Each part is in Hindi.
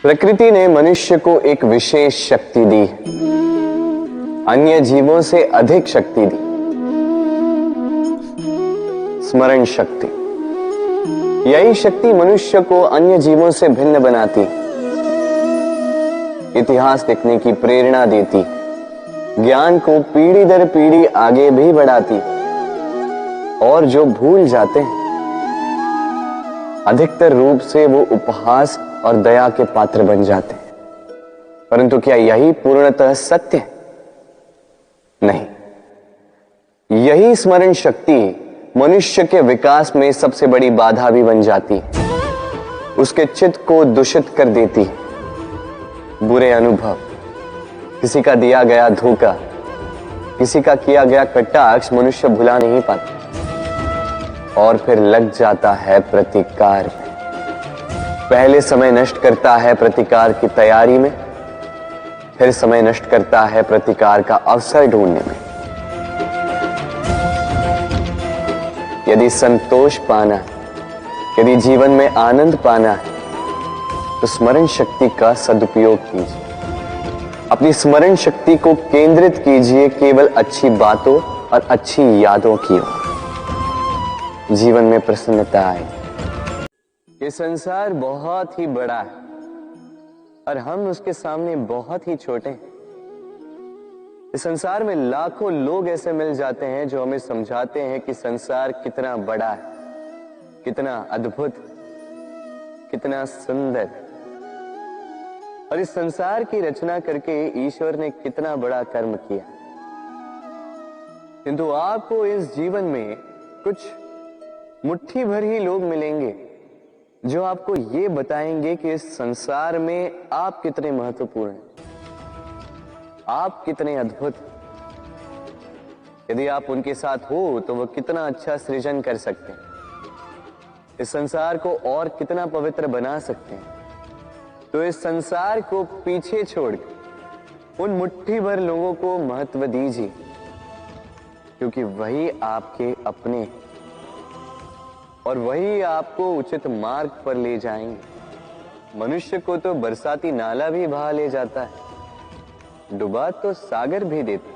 प्रकृति ने मनुष्य को एक विशेष शक्ति दी, अन्य जीवों से अधिक शक्ति दी, स्मरण शक्ति। यही शक्ति मनुष्य को अन्य जीवों से भिन्न बनाती, इतिहास लिखने की प्रेरणा देती, ज्ञान को पीढ़ी दर पीढ़ी आगे भी बढ़ाती, और जो भूल जाते हैं अधिकतर रूप से वो उपहास और दया के पात्र बन जाते हैं। परंतु क्या यही पूर्णतः सत्य है? नहीं। यही स्मरण शक्ति मनुष्य के विकास में सबसे बड़ी बाधा भी बन जाती है, उसके चित्त को दूषित कर देती है। बुरे अनुभव, किसी का दिया गया धोखा, किसी का किया गया कटाक्ष मनुष्य भुला नहीं पाता और फिर लग जाता है प्रतिकार में। पहले समय नष्ट करता है प्रतिकार की तैयारी में, फिर समय नष्ट करता है प्रतिकार का अवसर ढूंढने में। यदि संतोष पाना है, यदि जीवन में आनंद पाना है, तो स्मरण शक्ति का सदुपयोग कीजिए। अपनी स्मरण शक्ति को केंद्रित कीजिए केवल अच्छी बातों और अच्छी यादों की ओर। जीवन में प्रसन्नता आए। ये संसार बहुत ही बड़ा है और हम उसके सामने बहुत ही छोटे हैं। इस संसार में लाखों लोग ऐसे मिल जाते हैं जो हमें समझाते हैं कि संसार कितना बड़ा है, कितना अद्भुत, कितना सुंदर, और इस संसार की रचना करके ईश्वर ने कितना बड़ा कर्म किया। किंतु आपको इस जीवन में कुछ मुट्ठी भर ही लोग मिलेंगे जो आपको ये बताएंगे कि इस संसार में आप कितने महत्वपूर्ण हैं, आप कितने अद्भुत। यदि आप उनके साथ हो तो वो कितना अच्छा सृजन कर सकते हैं, इस संसार को और कितना पवित्र बना सकते हैं। तो इस संसार को पीछे छोड़ उन मुट्ठी भर लोगों को महत्व दीजिए, क्योंकि वही आपके अपने हैं और वही आपको उचित मार्ग पर ले जाएंगे। मनुष्य को तो बरसाती नाला भी बहा ले जाता है, डुबा तो सागर भी देता,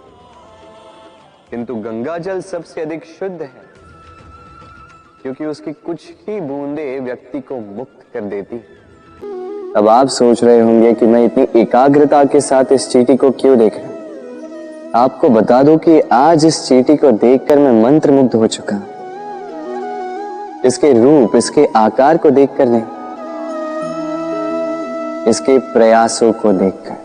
किंतु गंगा जल सबसे अधिक शुद्ध है, क्योंकि उसकी कुछ ही बूंदें व्यक्ति को मुक्त कर देती। अब आप सोच रहे होंगे कि मैं इतनी एकाग्रता के साथ इस चींटी को क्यों देख रहा हूं। आपको बता दूं कि आज इस चींटी को देखकर मैं मंत्रमुग्ध हो चुका हूं। इसके रूप, इसके आकार को देखकर नहीं, इसके प्रयासों को देखकर।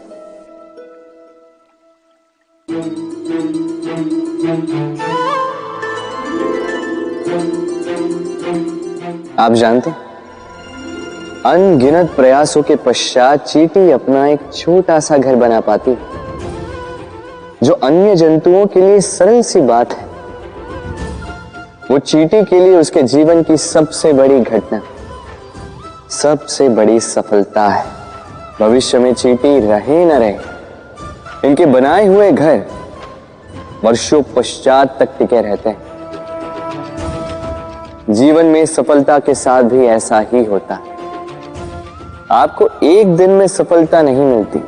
आप जानते हैं, अनगिनत प्रयासों के पश्चात चींटी अपना एक छोटा सा घर बना पाती, जो अन्य जंतुओं के लिए सरल सी बात है। वो चींटी के लिए उसके जीवन की सबसे बड़ी घटना, सबसे बड़ी सफलता है। भविष्य में चींटी रहे न रहे, इनके बनाए हुए घर वर्षों पश्चात तक टिके रहते हैं। जीवन में सफलता के साथ भी ऐसा ही होता है। आपको एक दिन में सफलता नहीं मिलती,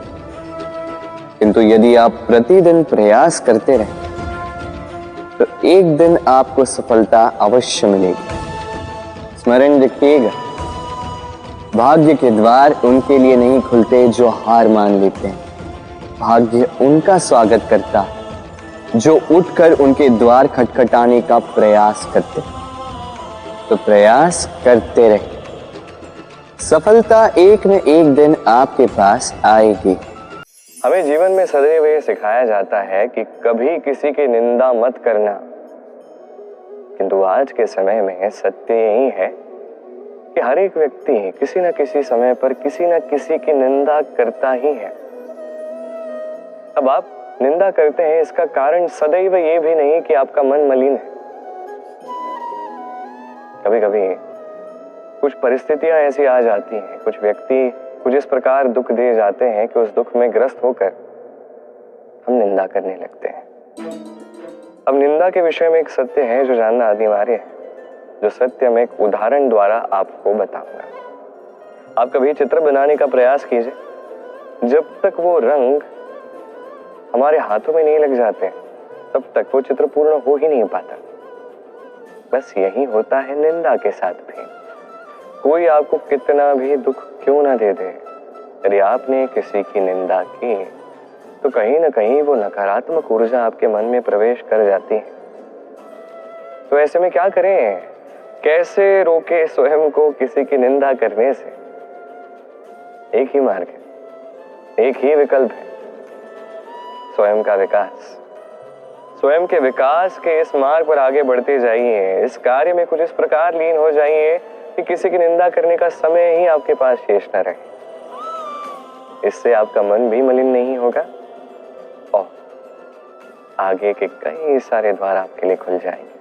किंतु यदि आप प्रतिदिन प्रयास करते रहे तो एक दिन आपको सफलता अवश्य मिलेगी। स्मरण रखिएगा, भाग्य के द्वार उनके लिए नहीं खुलते जो हार मान लेते हैं। भाग्य उनका स्वागत करता जो उठकर उनके द्वार खटखटाने का प्रयास करते। तो प्रयास करते रहे, सफलता एक न एक दिन आपके पास आएगी। हमें जीवन में सदैव ये सिखाया जाता है कि कभी किसी की निंदा मत करना, किंतु आज के समय में सत्य यही है कि हर एक व्यक्ति किसी न किसी समय पर किसी न किसी की निंदा करता ही है। अब आप निंदा करते हैं, इसका कारण सदैव ये भी नहीं कि आपका मन मलिन है। कभी कभी कुछ परिस्थितियां ऐसी आ जाती हैं, कुछ व्यक्ति कुछ इस प्रकार दुख दे जाते हैं कि उस दुख में ग्रस्त होकर हम निंदा करने लगते हैं। अब निंदा के विषय में एक सत्य है जो जानना अनिवार्य है, जो सत्य मैं एक उदाहरण द्वारा आपको बताऊंगा। आप कभी चित्र बनाने का प्रयास कीजिए, जब तक वो रंग हमारे हाथों में नहीं लग जाते तब तक वो चित्र पूर्ण हो ही नहीं पाता। बस यही होता है निंदा के साथ भी। कोई आपको कितना भी दुख क्यों ना दे दे, यदि आपने किसी की निंदा की तो कहीं ना कहीं वो नकारात्मक ऊर्जा आपके मन में प्रवेश कर जाती है। तो ऐसे में क्या करें, कैसे रोके स्वयं को किसी की निंदा करने से? एक ही मार्ग है, एक ही विकल्प है, स्वयं का विकास। स्वयं के विकास के इस मार्ग पर आगे बढ़ते जाइए। इस कार्य में कुछ इस प्रकार लीन हो जाइए कि किसी की निंदा करने का समय ही आपके पास शेष न रहे। इससे आपका मन भी मलिन नहीं होगा और आगे के कई सारे द्वार आपके लिए खुल जाएंगे।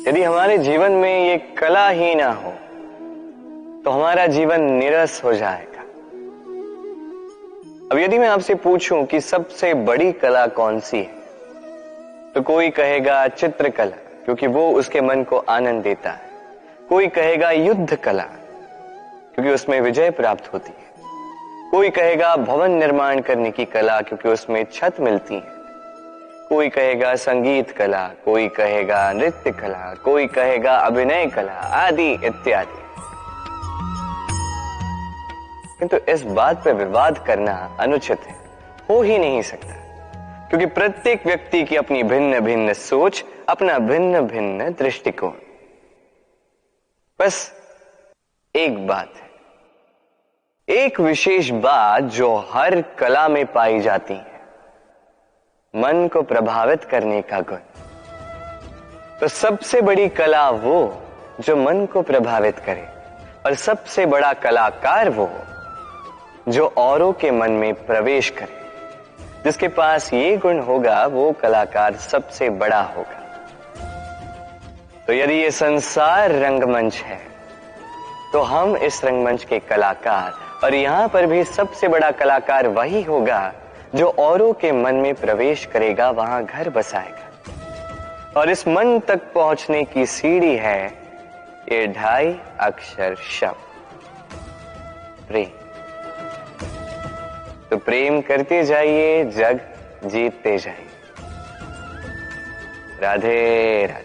यदि हमारे जीवन में ये कला ही ना हो तो हमारा जीवन निरस हो जाएगा। अब यदि मैं आपसे पूछूं कि सबसे बड़ी कला कौन सी है, तो कोई कहेगा चित्रकला, क्योंकि वो उसके मन को आनंद देता है। कोई कहेगा युद्ध कला, क्योंकि उसमें विजय प्राप्त होती है। कोई कहेगा भवन निर्माण करने की कला, क्योंकि उसमें छत मिलती है। कोई कहेगा संगीत कला, कोई कहेगा नृत्य कला, कोई कहेगा अभिनय कला, आदि इत्यादि। किंतु इस बात पर विवाद करना अनुचित है, हो ही नहीं सकता, क्योंकि प्रत्येक व्यक्ति की अपनी भिन्न भिन्न सोच, अपना भिन्न भिन्न दृष्टिकोण। बस एक बात है, एक विशेष बात जो हर कला में पाई जाती है, मन को प्रभावित करने का गुण। तो सबसे बड़ी कला वो जो मन को प्रभावित करे, और सबसे बड़ा कलाकार वो जो औरों के मन में प्रवेश करे। जिसके पास ये गुण होगा वो कलाकार सबसे बड़ा होगा। तो यदि ये संसार रंगमंच है तो हम इस रंगमंच के कलाकार, और यहां पर भी सबसे बड़ा कलाकार वही होगा जो औरों के मन में प्रवेश करेगा, वहां घर बसाएगा। और इस मन तक पहुंचने की सीढ़ी है ये 2.5 अक्षर शब्द प्रेम। तो प्रेम करते जाइए, जग जीतते जाइए। राधे राधे।